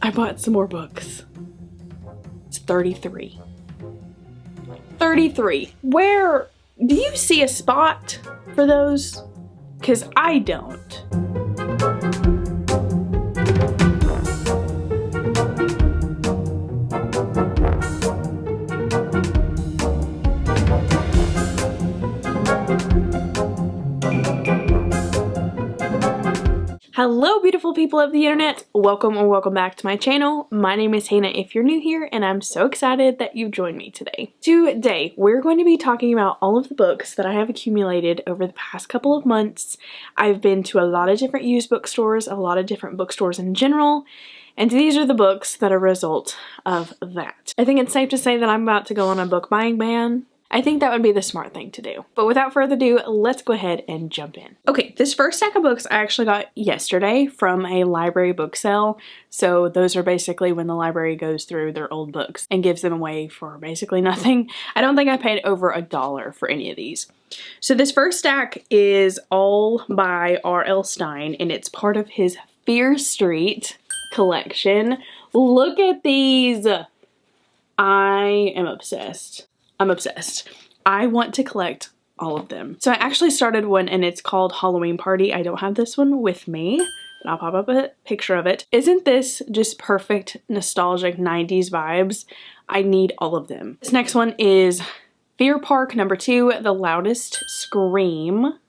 I bought some more books. It's 33. 33. Where do you see a spot for those? Because I don't. Hello beautiful people of the internet, welcome or welcome back to my channel. My name is Hannah if you're new here, and I'm so excited that you've joined me today. Today we're going to be talking about all of the books that I have accumulated over the past couple of months. I've been to a lot of different used bookstores, a lot of different bookstores in general, and these are the books that are a result of that. I think it's safe to say that I'm about to go on a book buying ban. I think that would be the smart thing to do. But without further ado, let's go ahead and jump in. Okay, this first stack of books I actually got yesterday from a library book sale. So those are basically when the library goes through their old books and gives them away for basically nothing. I don't think I paid over $1 for any of these. So this first stack is all by R.L. Stine, and it's part of his Fear Street collection. Look at these. I am obsessed. I'm obsessed. I want to collect all of them. So I actually started one and it's called Halloween Party. I don't have this one with me, but I'll pop up a picture of it. Isn't this just perfect nostalgic 90s vibes? I need all of them. This next one is Fear Park number 2, The Loudest Scream.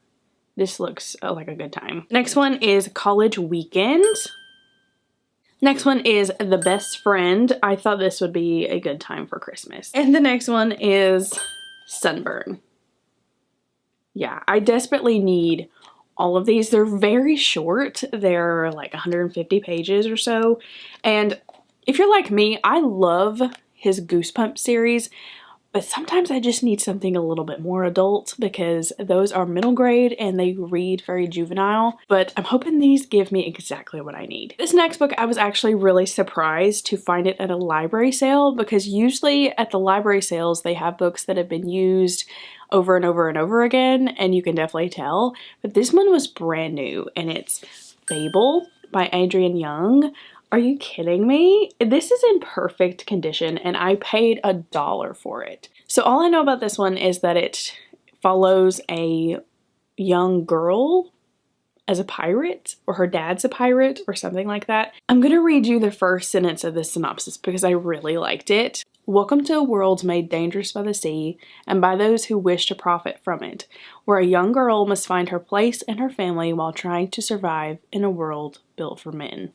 This looks like a good time. Next one is College Weekend. Next one is The Best Friend. I thought this would be a good time for Christmas. And the next one is Sunburn. Yeah, I desperately need all of these. They're very short. They're like 150 pages or so. And if you're like me, I love his Goosebumps series. But sometimes I just need something a little bit more adult because those are middle grade and they read very juvenile. But I'm hoping these give me exactly what I need. This next book, I was actually really surprised to find it at a library sale because usually at the library sales, they have books that have been used over and over and over again, and you can definitely tell. But this one was brand new, and it's Fable by Adrienne Young. Are you kidding me? This is in perfect condition and I paid $1 for it. So all I know about this one is that it follows a young girl as a pirate, or her dad's a pirate or something like that. I'm gonna read you the first sentence of this synopsis because I really liked it. Welcome to a world made dangerous by the sea and by those who wish to profit from it, where a young girl must find her place and her family while trying to survive in a world built for men.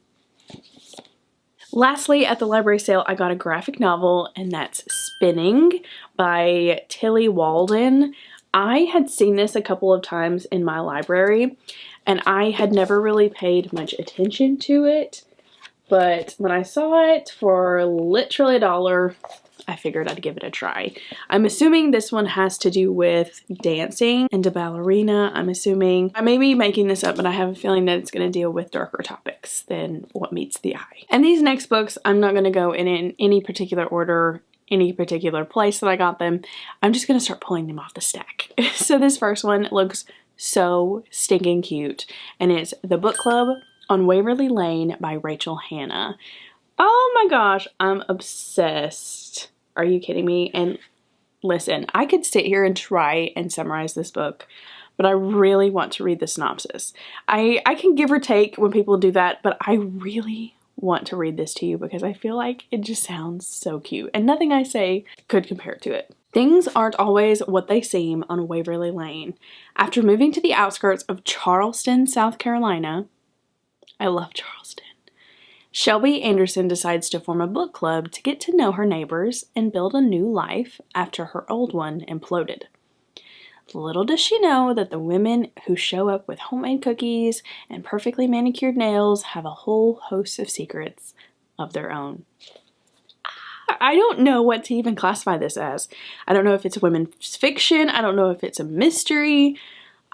Lastly, at the library sale, I got a graphic novel, and that's Spinning by Tilly Walden. I had seen this a couple of times in my library, and I had never really paid much attention to it. But when I saw it for literally $1, I figured I'd give it a try. I'm assuming this one has to do with dancing and a ballerina. I'm assuming. I may be making this up, but I have a feeling that it's going to deal with darker topics than what meets the eye. And these next books, I'm not going to go in any particular order, any particular place that I got them. I'm just going to start pulling them off the stack. So this first one looks so stinking cute, and it's The Book Club on Waverly Lane by Rachel Hannah. Oh my gosh, I'm obsessed. Are you kidding me? And listen, I could sit here and try and summarize this book, but I really want to read the synopsis. I can give or take when people do that, but I really want to read this to you because I feel like it just sounds so cute, and nothing I say could compare to it. Things aren't always what they seem on Waverly Lane. After moving to the outskirts of Charleston, South Carolina, I love Charleston, Shelby Anderson decides to form a book club to get to know her neighbors and build a new life after her old one imploded. Little does she know that the women who show up with homemade cookies and perfectly manicured nails have a whole host of secrets of their own. I don't know what to even classify this as. I don't know if it's women's fiction. I don't know if it's a mystery.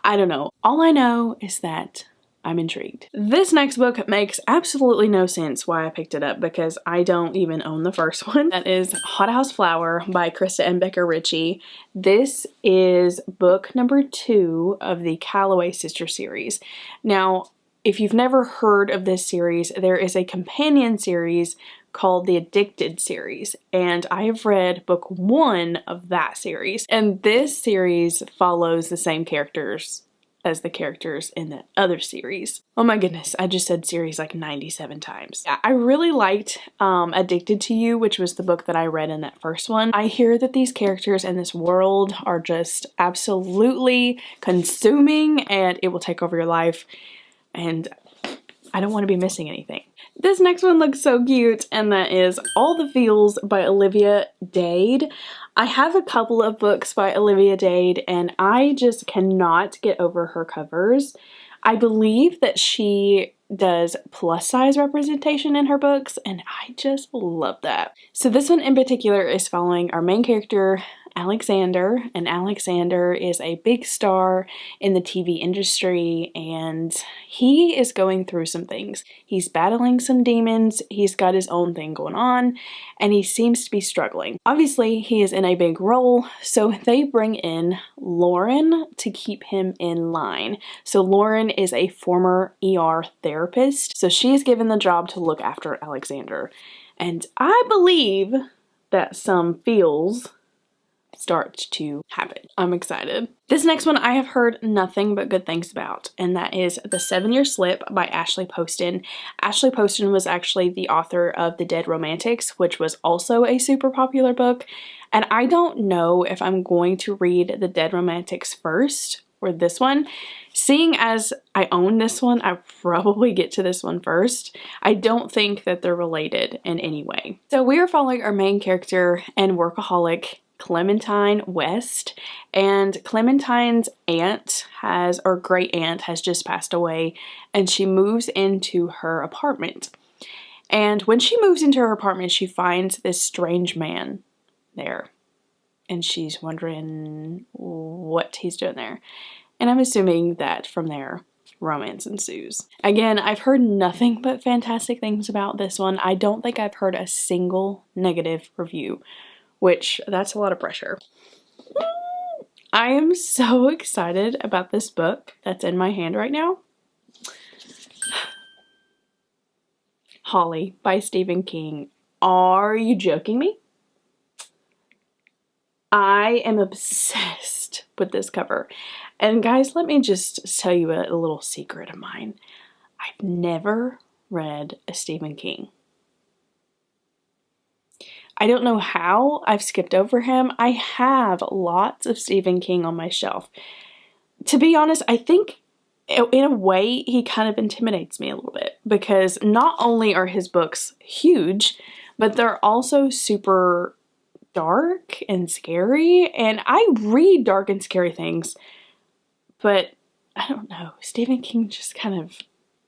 I don't know. All I know is that I'm intrigued. This next book makes absolutely no sense why I picked it up because I don't even own the first one. That is Hothouse Flower by Krista and Becca Ritchie. This is book number 2 of the Calloway Sister series. Now, if you've never heard of this series, there is a companion series called the Addicted series, and I have read book 1 of that series, and this series follows the same characters as the characters in the other series. Oh my goodness, I just said series like 97 times. I really liked Addicted to You, which was the book that I read in that first one. I hear that these characters in this world are just absolutely consuming and it will take over your life, and I don't want to be missing anything. This next one looks so cute, and that is All the Feels by Olivia Dade. I have a couple of books by Olivia Dade, and I just cannot get over her covers. I believe that she does plus size representation in her books, and I just love that. So this one in particular is following our main character, Alexander, and Alexander is a big star in the TV industry, and he is going through some things. He's battling some demons, he's got his own thing going on, and he seems to be struggling. Obviously, he is in a big role, so they bring in Lauren to keep him in line. So Lauren is a former ER therapist, so she is given the job to look after Alexander. And I believe that some feels start to happen. I'm excited. This next one I have heard nothing but good things about, and that is The 7-Year Slip by Ashley Poston. Ashley Poston was actually the author of The Dead Romantics, which was also a super popular book, and I don't know if I'm going to read The Dead Romantics first or this one. Seeing as I own this one, I probably get to this one first. I don't think that they're related in any way. So we are following our main character and workaholic, Clementine West, and Clementine's aunt or great aunt has just passed away, and she moves into her apartment. And when she moves into her apartment, she finds this strange man there, and she's wondering what he's doing there. And I'm assuming that from there, romance ensues. Again, I've heard nothing but fantastic things about this one. I don't think I've heard a single negative review, which that's a lot of pressure. I am so excited about this book that's in my hand right now. Holly by Stephen King. Are you joking me? I am obsessed with this cover. And guys, let me just tell you a little secret of mine. I've never read a Stephen King. I don't know how I've skipped over him. I have lots of Stephen King on my shelf. To be honest, I think in a way he kind of intimidates me a little bit, because not only are his books huge, but they're also super dark and scary, and I read dark and scary things, but I don't know, Stephen King just kind of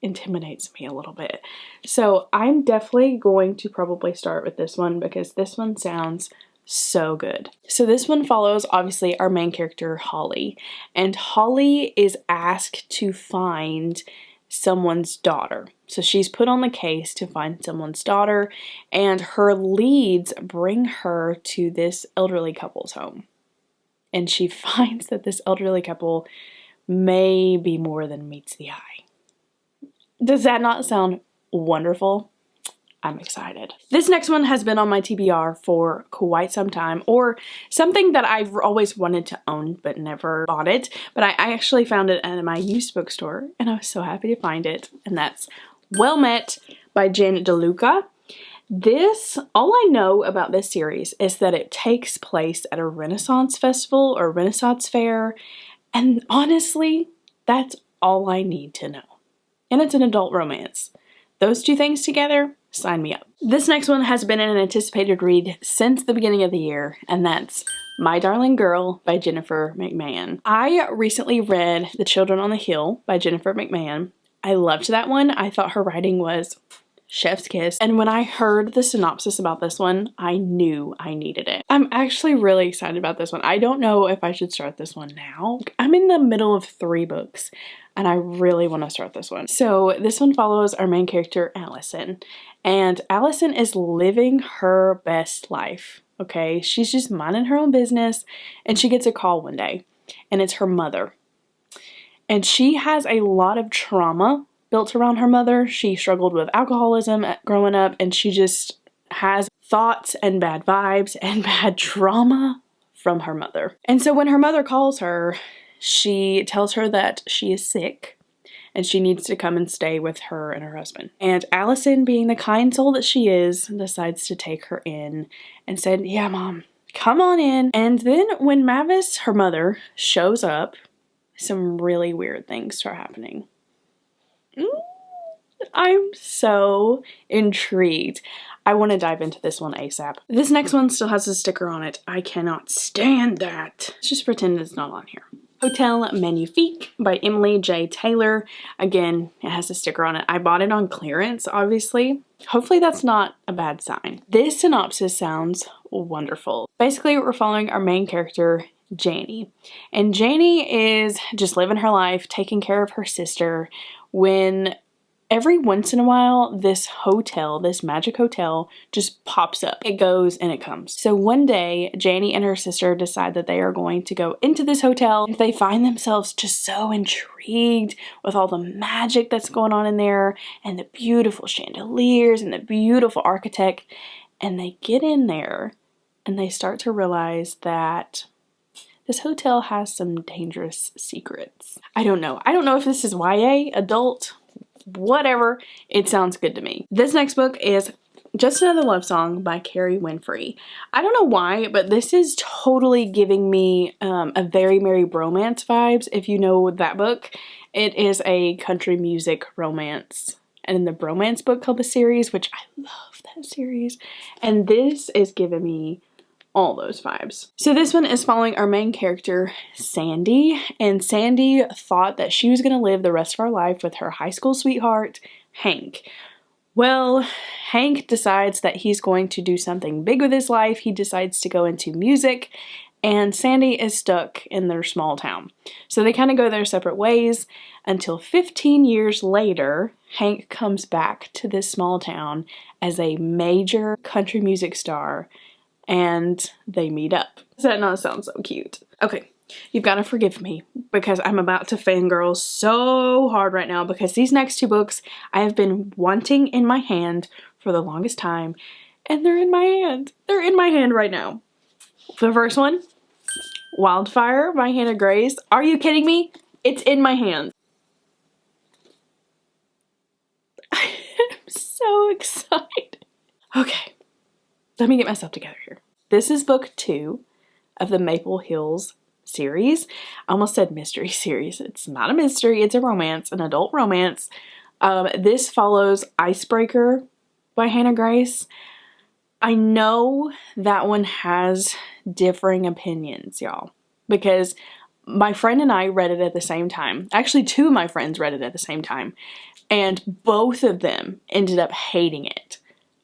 intimidates me a little bit. So I'm definitely going to probably start with this one because this one sounds so good. So this one follows obviously our main character Holly, and Holly is asked to find someone's daughter. So she's put on the case to find someone's daughter, and her leads bring her to this elderly couple's home. And she finds that this elderly couple may be more than meets the eye. Does that not sound wonderful? I'm excited. This next one has been on my TBR for quite some time, or something that I've always wanted to own but never bought it. But I actually found it at my used bookstore, and I was so happy to find it. And that's Well Met by Jen DeLuca. All I know about this series is that it takes place at a Renaissance festival or Renaissance fair. And honestly, that's all I need to know. And it's an adult romance. Those two things together, sign me up. This next one has been an anticipated read since the beginning of the year, and that's My Darling Girl by Jennifer McMahon. I recently read The Children on the Hill by Jennifer McMahon. I loved that one. I thought her writing was chef's kiss. And when I heard the synopsis about this one, I knew I needed it. I'm actually really excited about this one. I don't know if I should start this one now. I'm in the middle of 3 books, and I really want to start this one. So this one follows our main character, Allison. And Allison is living her best life, okay? She's just minding her own business, and she gets a call one day, and it's her mother. And she has a lot of trauma built around her mother. She struggled with alcoholism growing up, and she just has thoughts and bad vibes and bad trauma from her mother. And so when her mother calls her, she tells her that she is sick and she needs to come and stay with her and her husband. And Allison, being the kind soul that she is, decides to take her in and said, "Yeah, Mom, come on in." And then when Mavis, her mother, shows up, some really weird things start happening. I'm so intrigued. I want to dive into this one ASAP. This next one still has a sticker on it. I cannot stand that. Let's just pretend it's not on here. Hotel Magnifique by Emily J. Taylor. Again, it has a sticker on it. I bought it on clearance, obviously. Hopefully that's not a bad sign. This synopsis sounds wonderful. Basically, we're following our main character, Janie. And Janie is just living her life, taking care of her sister, when every once in a while, this hotel, this magic hotel, just pops up. It goes and it comes. So one day, Janie and her sister decide that they are going to go into this hotel. They find themselves just so intrigued with all the magic that's going on in there and the beautiful chandeliers and the beautiful architect. And they get in there and they start to realize that this hotel has some dangerous secrets. I don't know. I don't know if this is YA, adult, whatever. It sounds good to me. This next book is Just Another Love Song by Carrie Winfrey. I don't know why, but this is totally giving me a Very Merry Bromance vibes. If you know that book, it is a country music romance. And the bromance book called The Series, which I love that series. And this is giving me all those vibes. So this one is following our main character, Sandy, and Sandy thought that she was going to live the rest of her life with her high school sweetheart, Hank. Well, Hank decides that he's going to do something big with his life. He decides to go into music, and Sandy is stuck in their small town. So they kind of go their separate ways until 15 years later, Hank comes back to this small town as a major country music star, and they meet up. Does that not sound so cute? Okay, you've got to forgive me because I'm about to fangirl so hard right now because these next two books I have been wanting in my hand for the longest time, and they're in my hand. They're in my hand right now. The first one, Wildfire by Hannah Grace. Are you kidding me? It's in my hand. I'm so excited. Okay. Let me get myself together here. This is book 2 of the Maple Hills series. I almost said mystery series. It's not a mystery. It's a romance, an adult romance. This follows Icebreaker by Hannah Grace. I know that one has differing opinions, y'all, because my friend and I read it at the same time. Actually, 2 of my friends read it at the same time, and both of them ended up hating it.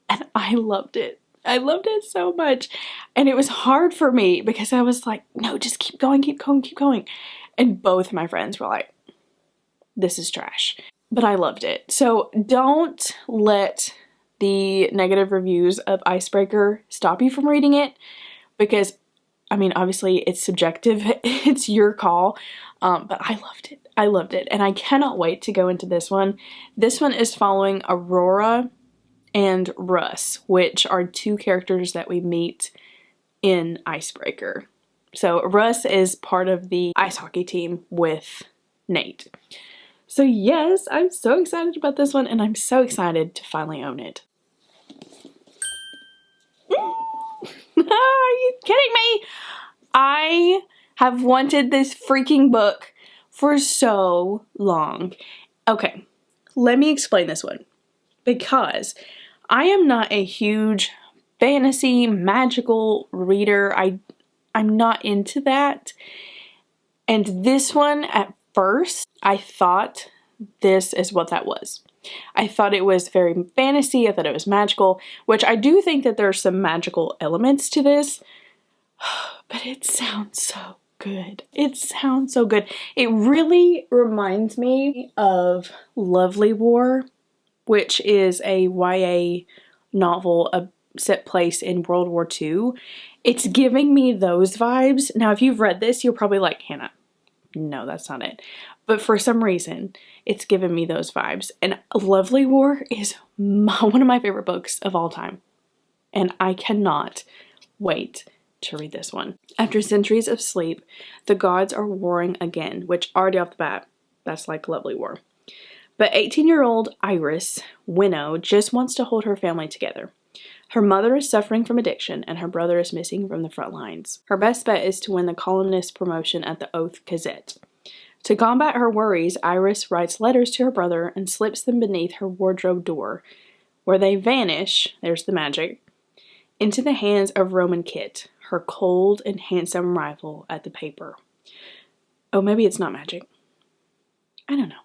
And I loved it. I loved it so much. And it was hard for me because I was like, no, just keep going, keep going, keep going. And both my friends were like, this is trash. But I loved it. So don't let the negative reviews of Icebreaker stop you from reading it because, I mean, obviously it's subjective. It's your call. But I loved it. I loved it. And I cannot wait to go into this one. This one is following Aurora and Russ, which are 2 characters that we meet in Icebreaker. So Russ is part of the ice hockey team with Nate. So yes, I'm so excited about this one, and I'm so excited to finally own it. Are you kidding me? I have wanted this freaking book for so long. Okay, let me explain this one. Because I am not a huge fantasy, magical reader. I'm not into that. And this one, at first, I thought this is what that was. I thought it was very fantasy. I thought it was magical, which I do think that there's some magical elements to this. But it sounds so good. It sounds so good. It really reminds me of Lovely War, which is a YA novel set place in World War II. It's giving me those vibes. Now, if you've read this, you're probably like, Hannah, No, that's not it. But for some reason, it's given me those vibes. And Lovely War is one of my favorite books of all time. And I cannot wait to read this one. After centuries of sleep, the gods are warring again, which already off the bat, that's like Lovely War. But 18-year-old Iris Winnow just wants to hold her family together. Her mother is suffering from addiction, and her brother is missing from the front lines. Her best bet is to win the columnist promotion at the Oath Gazette. To combat her worries, Iris writes letters to her brother and slips them beneath her wardrobe door, where they vanish, there's the magic, into the hands of Roman Kit, her cold and handsome rival at the paper. Oh, maybe it's not magic. I don't know.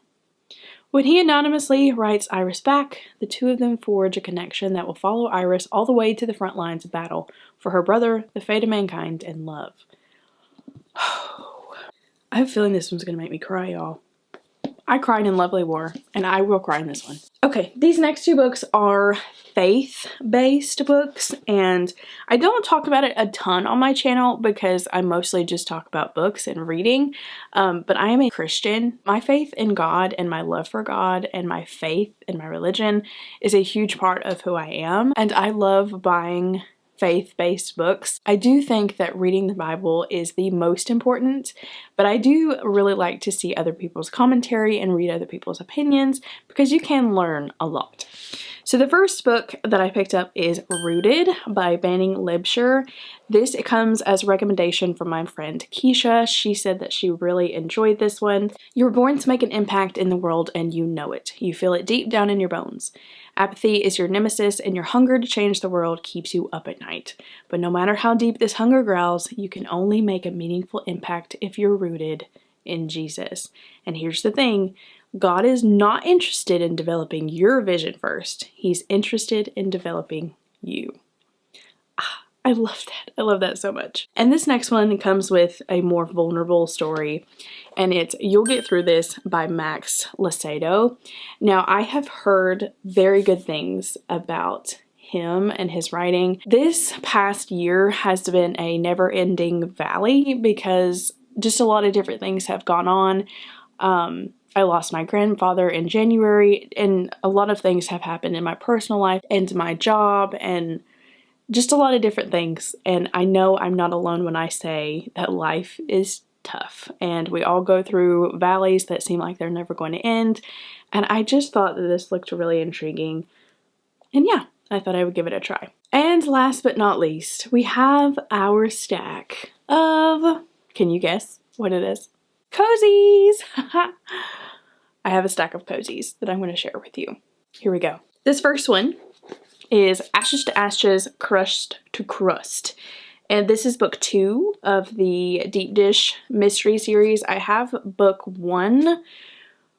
When he anonymously writes Iris back, the two of them forge a connection that will follow Iris all the way to the front lines of battle for her brother, the fate of mankind, and love. I have a feeling this one's going to make me cry, y'all. I cried in Lovely War, and I will cry in this one. Okay, these next two books are faith-based books, and I don't talk about it a ton on my channel because I mostly just talk about books and reading, but I am a Christian. My faith in God and my love for God and my faith in my religion is a huge part of who I am, and I love buying faith-based books. I do think that reading the Bible is the most important, but I do really like to see other people's commentary and read other people's opinions because you can learn a lot. So the first book that I picked up is Rooted by Banning Libsher. This comes as a recommendation from my friend Keisha. She said that she really enjoyed this one. You were born to make an impact in the world and you know it. You feel it deep down in your bones. Apathy is your nemesis and your hunger to change the world keeps you up at night. But no matter how deep this hunger growls, you can only make a meaningful impact if you're rooted in Jesus. And here's the thing. God is not interested in developing your vision first. He's interested in developing you. I love that. I love that so much. And this next one comes with a more vulnerable story, and it's You'll Get Through This by Max Lucado. Now, I have heard very good things about him and his writing. This past year has been a never-ending valley because just a lot of different things have gone on. I lost my grandfather in January, and a lot of things have happened in my personal life and my job and just a lot of different things. And I know I'm not alone when I say that life is tough and we all go through valleys that seem like they're never going to end. And I just thought that this looked really intriguing. And yeah, I thought I would give it a try. And last but not least, we have our stack of, can you guess what it is? Cozies! I have a stack of cozies that I'm going to share with you. Here we go. This first one is Ashes to Ashes, Crust to Crust. And this is book 2 of the Deep Dish mystery series. I have book 1,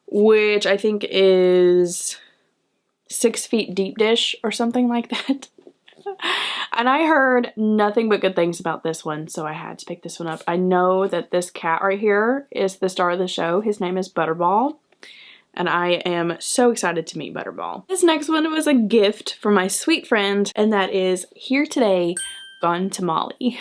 which I think is 6 Feet Deep Dish or something like that. And I heard nothing but good things about this one, so I had to pick this one up. I know that this cat right here is the star of the show. His name is Butterball. And I am so excited to meet Butterball. This next one was a gift from my sweet friend, and that is Here Today, Gone Tamale.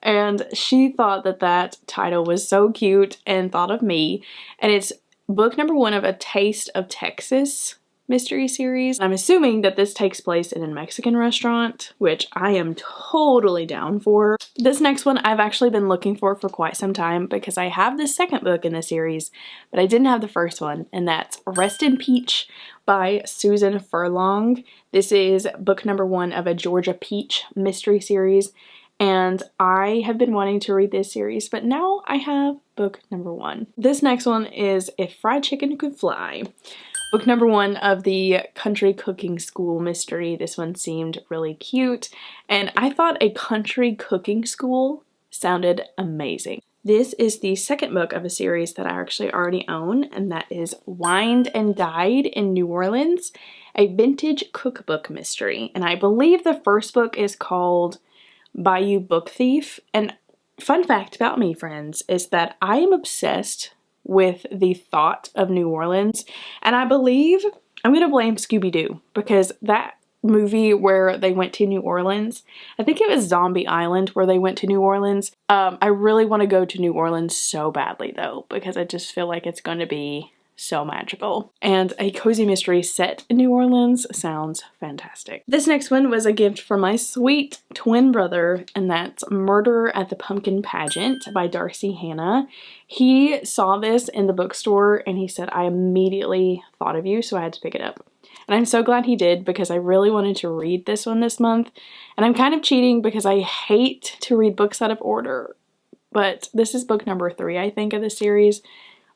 And she thought that that title was so cute and thought of me. And it's book number 1 of A Taste of Texas mystery series. I'm assuming that this takes place in a Mexican restaurant, which I am totally down for. This next one I've actually been looking for quite some time because I have the second book in the series, but I didn't have the first one, and that's Rest in Peach by Susan Furlong. This is book number 1 of a Georgia Peach mystery series, and I have been wanting to read this series, but now I have book number 1. This next one is If Fried Chicken Could Fly. Book number 1 of the Country Cooking School mystery. This one seemed really cute, and I thought a country cooking school sounded amazing. This is the second book of a series that I actually already own, and that is Wined and Dined in New Orleans, a vintage cookbook mystery. And I believe the first book is called Bayou Book Thief. And fun fact about me, friends, is that I am obsessed with the thought of New Orleans, and I believe I'm gonna blame Scooby-Doo because that movie where they went to New Orleans. I think it was Zombie Island where they went to New Orleans. I really want to go to New Orleans so badly though, because I just feel like it's going to be so magical. And a cozy mystery set in New Orleans sounds fantastic. This next one was a gift from my sweet twin brother, and that's Murder at the Pumpkin Pageant by Darcy Hannah. He saw this in the bookstore and he said, I immediately thought of you, so I had to pick it up. And I'm so glad he did, because I really wanted to read this one this month. And I'm kind of cheating because I hate to read books out of order. But this is book number 3, I think, of the series.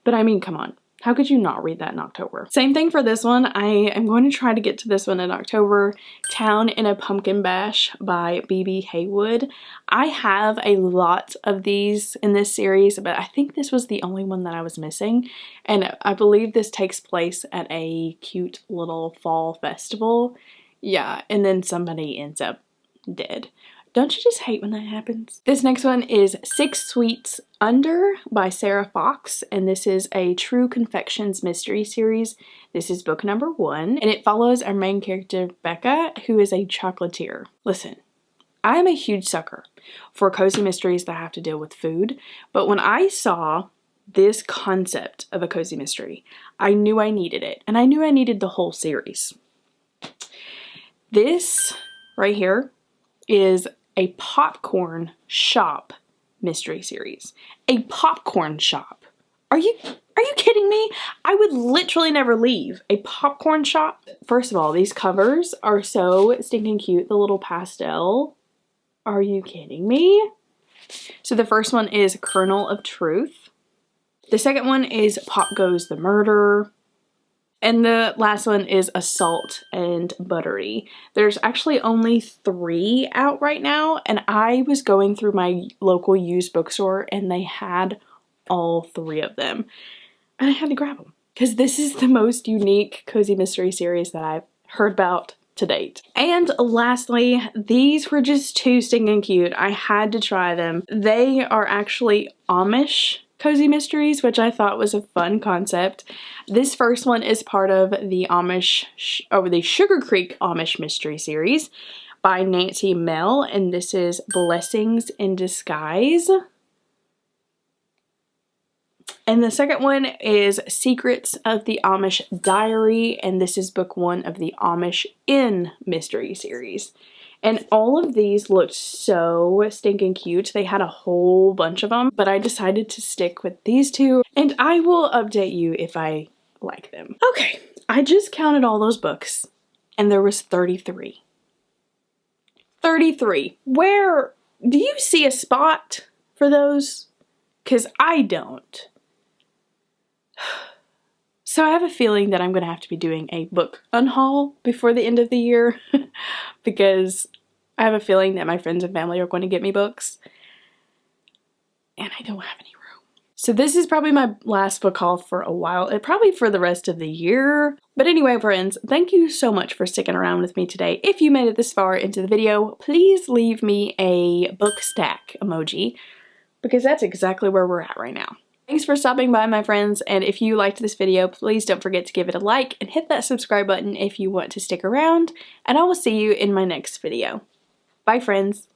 But I mean, come on. How could you not read that in October? Same thing for this one. I am going to try to get to this one in October. Town in a Pumpkin Bash by B.B. Haywood. I have a lot of these in this series, but I think this was the only one that I was missing. And I believe this takes place at a cute little fall festival. Yeah, and then somebody ends up dead. Don't you just hate when that happens? This next one is 6 Sweets Under by Sarah Fox, and this is a True Confections mystery series. This is book number 1, and it follows our main character, Becca, who is a chocolatier. Listen, I am a huge sucker for cozy mysteries that have to deal with food, but when I saw this concept of a cozy mystery, I knew I needed it, and I knew I needed the whole series. This right here is a popcorn shop mystery series. A popcorn shop. Are you kidding me? I would literally never leave a popcorn shop. First of all, these covers are so stinking cute. The little pastel. Are you kidding me? So the first one is Kernel of Truth. The second one is Pop Goes the Murder. And the last one is Assault and Buttery. There's actually only 3 out right now, and I was going through my local used bookstore and they had all 3 of them. And I had to grab them because this is the most unique cozy mystery series that I've heard about to date. And lastly, these were just too stinking cute. I had to try them. They are actually Amish cozy mysteries, which I thought was a fun concept. This first one is part of the the Sugar Creek Amish mystery series by Nancy Mell, and this is Blessings in Disguise. And the second one is Secrets of the Amish Diary, and this is book 1 of the Amish Inn mystery series. And all of these looked so stinking cute. They had a whole bunch of them, but I decided to stick with these 2, and I will update you if I like them. Okay, I just counted all those books, and there was 33. 33. Where, do you see a spot for those? Because I don't. So I have a feeling that I'm going to have to be doing a book unhaul before the end of the year because I have a feeling that my friends and family are going to get me books and I don't have any room. So this is probably my last book haul for a while, and probably for the rest of the year. But anyway, friends, thank you so much for sticking around with me today. If you made it this far into the video, please leave me a book stack emoji because that's exactly where we're at right now. Thanks for stopping by, my friends, and if you liked this video, please don't forget to give it a like and hit that subscribe button if you want to stick around, and I will see you in my next video. Bye, friends!